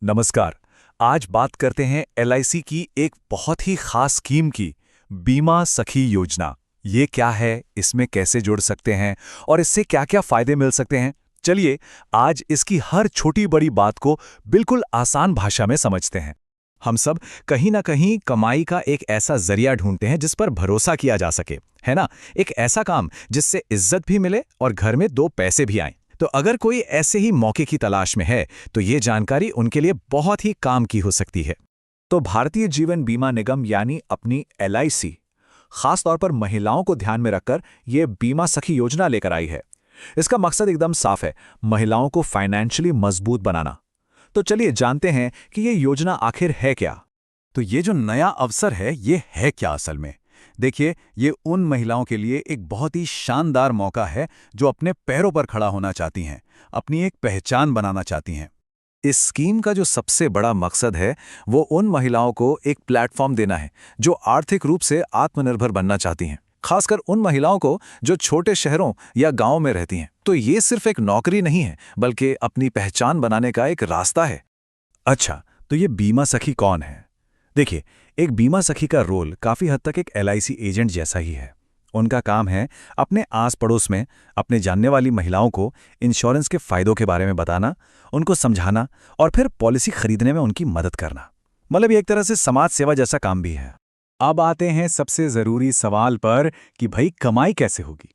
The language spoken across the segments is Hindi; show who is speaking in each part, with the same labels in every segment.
Speaker 1: नमस्कार। आज बात करते हैं एलआईसी की एक बहुत ही खास स्कीम की, बीमा सखी योजना। ये क्या है, इसमें कैसे जुड़ सकते हैं और इससे क्या-क्या फायदे मिल सकते हैं? चलिए, आज इसकी हर छोटी-बड़ी बात को बिल्कुल आसान भाषा में समझते हैं। हम सब कहीं ना कहीं कमाई का एक ऐसा जरिया ढूंढते हैं जिस पर भरोसा किया जा सके, है ना? एक ऐसा काम जिससे इज्जत भी मिले और घर में दो पैसे भी आएं। तो अगर कोई ऐसे ही मौके की तलाश में है, तो ये जानकारी उनके लिए बहुत ही काम की हो सकती है। तो भारतीय जीवन बीमा निगम यानी अपनी एलआईसी खास तौर पर महिलाओं को ध्यान में रखकर ये बीमा सखी योजना लेकर आई है। इसका मकसद एकदम साफ है, महिलाओं को फाइनेंशियली मजबूत बनाना। तो चलिए जानते हैं कि ये योजना आखिर है क्या। तो ये जो नया अवसर है, ये है क्या असल में? देखिए, ये उन महिलाओं के लिए एक बहुत ही शानदार मौका है जो अपने पैरों पर खड़ा होना चाहती हैं, अपनी एक पहचान बनाना चाहती हैं। इस स्कीम का जो सबसे बड़ा मकसद है, वो उन महिलाओं को एक प्लेटफॉर्म देना है जो आर्थिक रूप से आत्मनिर्भर बनना चाहती हैं, खासकर उन महिलाओं को जो छोटे शहरों या गांवों में रहती हैं। तो ये सिर्फ एक नौकरी नहीं है, बल्कि अपनी पहचान बनाने का एक रास्ता है। अच्छा, तो ये बीमा सखी कौन है? देखिए, एक बीमा सखी का रोल काफी हद तक एक एलआईसी एजेंट जैसा ही है। उनका काम है अपने आस पड़ोस में अपने जानने वाली महिलाओं को इंश्योरेंस के फायदों के बारे में बताना, उनको समझाना और फिर पॉलिसी खरीदने में उनकी मदद करना। मतलब ये एक तरह से समाज सेवा जैसा काम भी है। अब आते हैं सबसे जरूरी सवाल पर कि भाई कमाई कैसे होगी।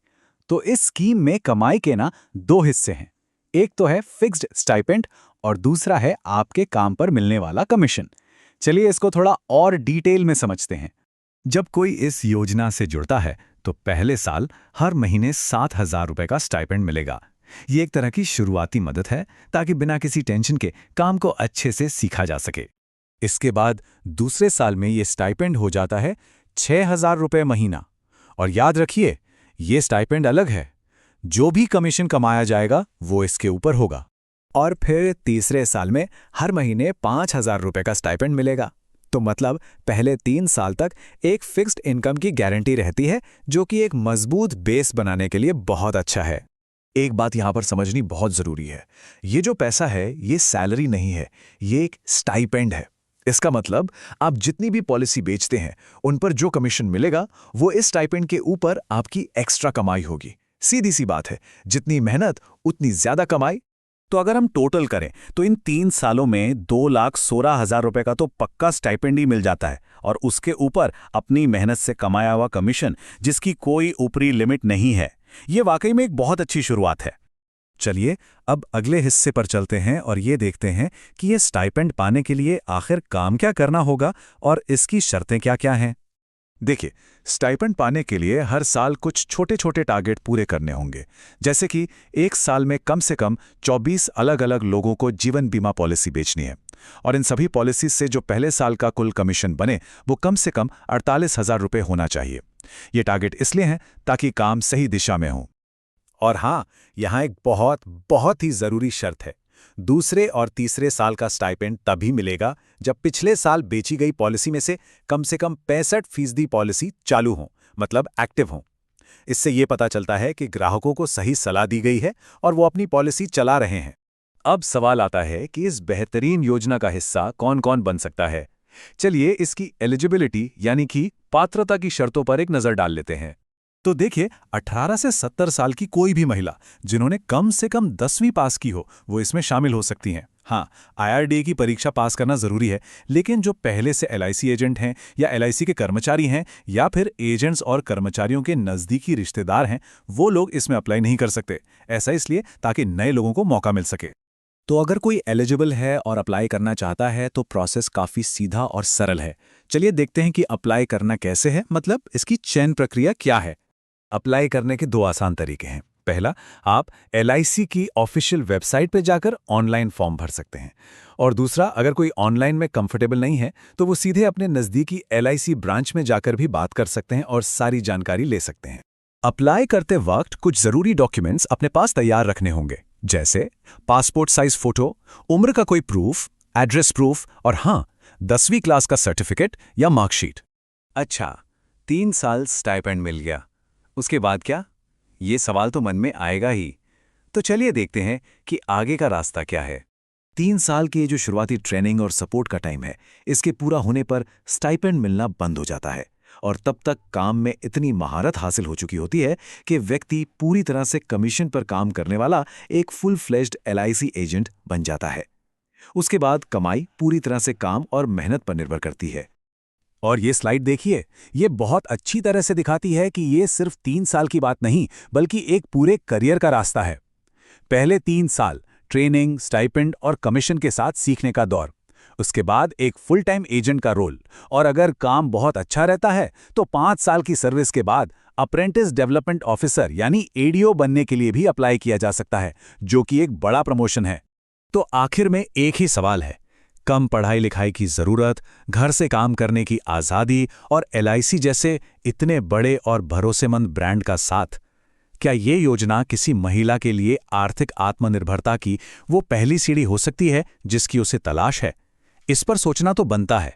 Speaker 1: तो इस स्कीम में कमाई के ना दो हिस्से हैं। एक तो है फिक्स्ड स्टाइपेंड और दूसरा है आपके काम पर मिलने वाला कमीशन। चलिए इसको थोड़ा और डिटेल में समझते हैं। जब कोई इस योजना से जुड़ता है तो पहले साल हर महीने 7,000 रुपए का स्टाइपेंड मिलेगा। ये एक तरह की शुरुआती मदद है ताकि बिना किसी टेंशन के काम को अच्छे से सीखा जा सके। इसके बाद दूसरे साल में ये स्टाइपेंड हो जाता है 6,000 रुपए महीना। और याद रखिए, ये स्टाइपेंड अलग है। जो भी कमीशन कमाया जाएगा वो इसके ऊपर होगा। और फिर तीसरे साल में हर महीने 5,000 रुपए का स्टाइपेंड मिलेगा। तो मतलब पहले 3 साल तक एक फिक्स्ड इनकम की गारंटी रहती है, जो कि एक मजबूत बेस बनाने के लिए बहुत अच्छा है। एक बात यहां पर समझनी बहुत जरूरी है, ये जो पैसा है ये सैलरी नहीं है, ये एक स्टाइपेंड है। इसका मतलब आप जितनी भी पॉलिसी बेचते हैं उन पर जो कमीशन मिलेगा वो इस स्टाइपेंड के ऊपर आपकी एक्स्ट्रा कमाई होगी। सीधी सी बात है, जितनी मेहनत उतनी ज्यादा कमाई। तो अगर हम टोटल करें तो इन 3 सालों में 2,16,000 रुपए का तो पक्का स्टाइपेंड ही मिल जाता है, और उसके ऊपर अपनी मेहनत से कमाया हुआ कमीशन जिसकी कोई ऊपरी लिमिट नहीं है। ये वाकई में एक बहुत अच्छी शुरुआत है। चलिए अब अगले हिस्से पर चलते हैं और ये देखते हैं कि ये स्टाइपेंड पाने के लिए आखिर काम क्या करना होगा और इसकी शर्तें क्या-क्या हैं। देखिए, स्टाइपेंड पाने के लिए हर साल कुछ छोटे छोटे टारगेट पूरे करने होंगे। जैसे कि एक साल में कम से कम 24 अलग अलग लोगों को जीवन बीमा पॉलिसी बेचनी है, और इन सभी पॉलिसीज से जो पहले साल का कुल कमीशन बने वो कम से कम 48,000 रुपये होना चाहिए। ये टारगेट इसलिए हैं ताकि काम सही दिशा में हो। और हाँ, यहाँ एक बहुत बहुत ही जरूरी शर्त है। दूसरे और तीसरे साल का स्टाइपेंड तभी मिलेगा जब पिछले साल बेची गई पॉलिसी में से कम 65% पॉलिसी चालू हो, मतलब एक्टिव हो। इससे ये पता चलता है कि ग्राहकों को सही सलाह दी गई है और वो अपनी पॉलिसी चला रहे हैं। अब सवाल आता है कि इस बेहतरीन योजना का हिस्सा कौन-कौन बन सकता है। चलिए इसकी एलिजिबिलिटी यानी कि पात्रता की शर्तों पर एक नजर डाल लेते हैं। तो देखिए, 18 से 70 साल की कोई भी महिला जिन्होंने कम से कम 10वीं पास की हो वो इसमें शामिल हो सकती हैं। हाँ, आईआरडीए की परीक्षा पास करना जरूरी है, लेकिन जो पहले से एलआईसी एजेंट हैं या एलआईसी के कर्मचारी हैं या फिर एजेंट्स और कर्मचारियों के नजदीकी रिश्तेदार हैं, वो लोग इसमें अप्लाई नहीं कर सकते। ऐसा इसलिए ताकि नए लोगों को मौका मिल सके। तो अगर कोई एलिजिबल है और अप्लाई करना चाहता है तो प्रोसेस काफ़ी सीधा और सरल है। चलिए देखते हैं कि अप्लाई करना कैसे है, मतलब इसकी चयन प्रक्रिया क्या है। अप्लाई करने के दो आसान तरीके हैं। पहला, आप एलआईसी की ऑफिशियल वेबसाइट पर जाकर ऑनलाइन फॉर्म भर सकते हैं, और दूसरा, अगर कोई ऑनलाइन में कंफर्टेबल नहीं है तो वो सीधे अपने नज़दीकी एलआईसी ब्रांच में जाकर भी बात कर सकते हैं और सारी जानकारी ले सकते हैं। अप्लाई करते वक्त कुछ ज़रूरी डॉक्यूमेंट्स अपने पास तैयार रखने होंगे, जैसे पासपोर्ट साइज फोटो, उम्र का कोई प्रूफ, एड्रेस प्रूफ और हाँ, 10वीं क्लास का सर्टिफिकेट या मार्कशीट। अच्छा, 3 साल स्टाइपेंड मिल गया, उसके बाद क्या? ये सवाल तो मन में आएगा ही। तो चलिए देखते हैं कि आगे का रास्ता क्या है। 3 साल के जो शुरुआती ट्रेनिंग और सपोर्ट का टाइम है, इसके पूरा होने पर स्टाइपेंड मिलना बंद हो जाता है और तब तक काम में इतनी महारत हासिल हो चुकी होती है कि व्यक्ति पूरी तरह से कमीशन पर काम करने वाला एक फुल फ्लेज्ड एलआईसी एजेंट बन जाता है। उसके बाद कमाई पूरी तरह से काम और मेहनत पर निर्भर करती है।
Speaker 2: और ये स्लाइड देखिए, ये बहुत अच्छी तरह से दिखाती है कि ये सिर्फ 3 साल की बात नहीं, बल्कि एक पूरे करियर का रास्ता है। पहले 3 साल ट्रेनिंग, स्टाइपेंड और कमीशन के साथ सीखने का दौर, उसके बाद एक फुल टाइम एजेंट का रोल, और अगर काम बहुत अच्छा रहता है तो 5 साल की सर्विस के बाद अप्रेंटिस डेवलपमेंट ऑफिसर यानी एडीओ बनने के लिए भी अप्लाई किया जा सकता है, जो कि एक बड़ा प्रमोशन है। तो आखिर में एक ही सवाल है, कम पढ़ाई लिखाई की जरूरत, घर से काम करने की आज़ादी और एलआईसी जैसे इतने बड़े और भरोसेमंद ब्रांड का साथ, क्या ये योजना किसी महिला के लिए आर्थिक आत्मनिर्भरता की वो पहली सीढ़ी हो सकती है जिसकी उसे तलाश है? इस पर सोचना तो बनता है।